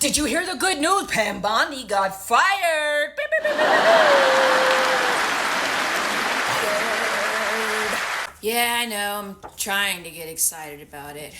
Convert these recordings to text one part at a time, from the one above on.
Did you hear the good news? Pam Bondi got fired. Yeah, I know. I'm trying to get excited about it.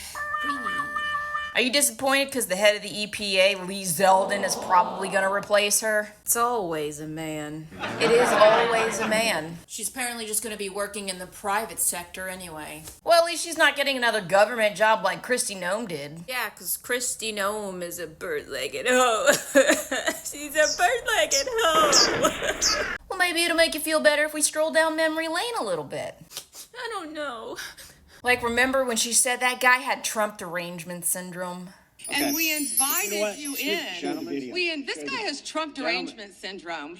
Are you disappointed because the head of the EPA, Lee Zeldin, is probably going to replace her? It's always a man. It is always a man. She's apparently just going to be working in the private sector anyway. Well, at least she's not getting another government job like Kristi Noem did. Yeah, because Kristi Noem is a bird-legged hoe. She's a bird-legged hoe. Well, maybe it'll make you feel better if we stroll down memory lane a little bit. I don't know. Like, remember when she said that guy had Trump derangement syndrome? Okay. And we invited you in. This guy has Trump derangement syndrome.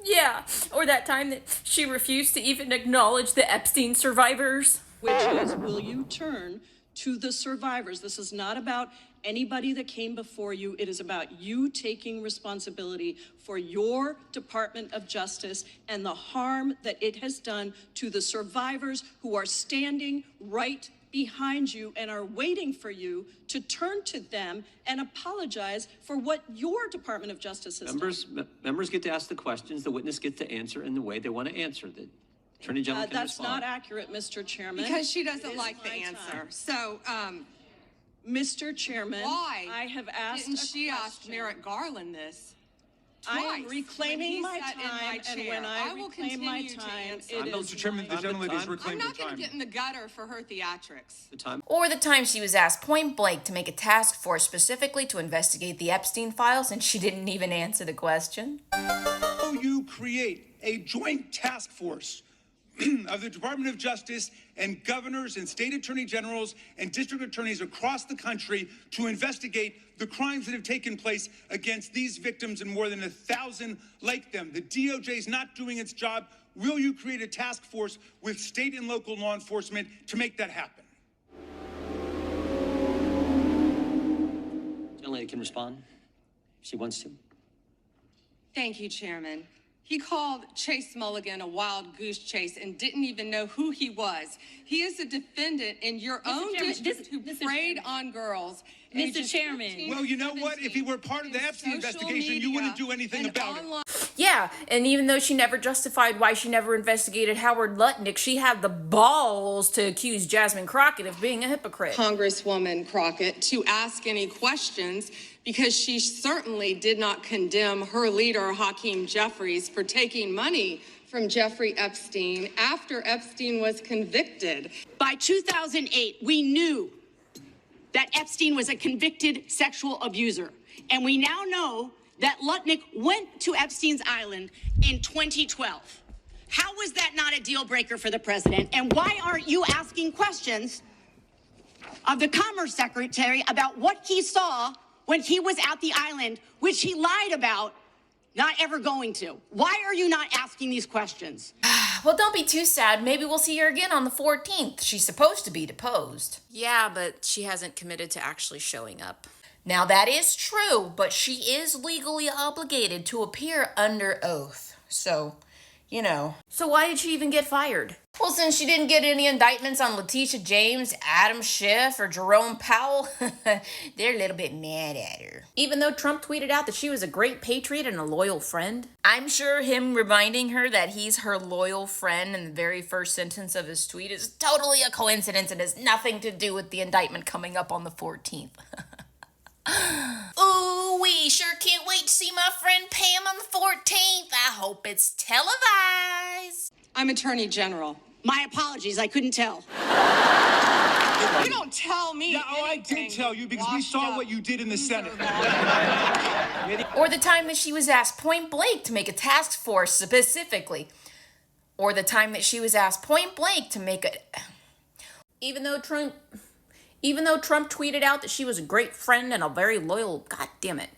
Yeah, or that time that she refused to even acknowledge the Epstein survivors. Which is, will you turn to the survivors? This is not about anybody that came before you. It is about you taking responsibility for your Department of Justice and the harm that it has done to the survivors who are standing right behind you and are waiting for you to turn to them and apologize for what your Department of Justice has done. Members get to ask the questions, the witness gets to answer in the way they want to answer. The Attorney General can That's respond. not accurate, Mr. Chairman. Because she doesn't like the answer. So, Mr. Chairman, why I have asked didn't she ask Merrick Garland this twice? I am reclaiming my time, and when I will reclaim my continue to time, answer. it Mr. is Chairman, the gentleman is I'm reclaiming the not going time. to get in the gutter for her theatrics. The time. Or the time she was asked point blank to make a task force specifically to investigate the Epstein files and she didn't even answer the question. You create a joint task force of the Department of Justice and governors and state attorney generals and district attorneys across the country to investigate the crimes that have taken place against these victims and more than 1,000 like them. The DOJ is not doing its job. Will you create a task force with state and local law enforcement to make that happen? Gentlelady can respond if she wants to. Thank you, Chairman. He called Chase Mulligan a wild goose chase and didn't even know who he was. He is a defendant in your own district who preyed on girls. Mr. Chairman. Well, you know what? If he were part of the Epstein investigation, you wouldn't do anything about it. Yeah, and even though she never justified why she never investigated Howard Lutnick, she had the balls to accuse Jasmine Crockett of being a hypocrite. Congresswoman Crockett to ask any questions because she certainly did not condemn her leader, Hakeem Jeffries, for taking money from Jeffrey Epstein after Epstein was convicted. By 2008, we knew that Epstein was a convicted sexual abuser. And we now know that Lutnick went to Epstein's Island in 2012. How was that not a deal breaker for the president? And why aren't you asking questions of the Commerce Secretary about what he saw when he was at the island, which he lied about not ever going to? Why are you not asking these questions? Well, don't be too sad. Maybe we'll see her again on the 14th. She's supposed to be deposed. Yeah, but she hasn't committed to actually showing up. Now, that is true, but she is legally obligated to appear under oath. So, you know. So why did she even get fired? Well, since she didn't get any indictments on Letitia James, Adam Schiff, or Jerome Powell, they're a little bit mad at her. Even though Trump tweeted out that she was a great patriot and a loyal friend, I'm sure him reminding her that he's her loyal friend in the very first sentence of his tweet is totally a coincidence and has nothing to do with the indictment coming up on the 14th. Ooh, we sure can't wait to see my friend Pam on the 14th. I hope it's televised. I'm Attorney General. My apologies, I couldn't tell. You don't tell me. Yeah, I did tell you because we saw what you did in the Senate. Or the time that she was asked point blank to make a task force specifically. Or the time that she was asked point blank to make a... Even though Trump tweeted out that she was a great friend and a very loyal... God damn it.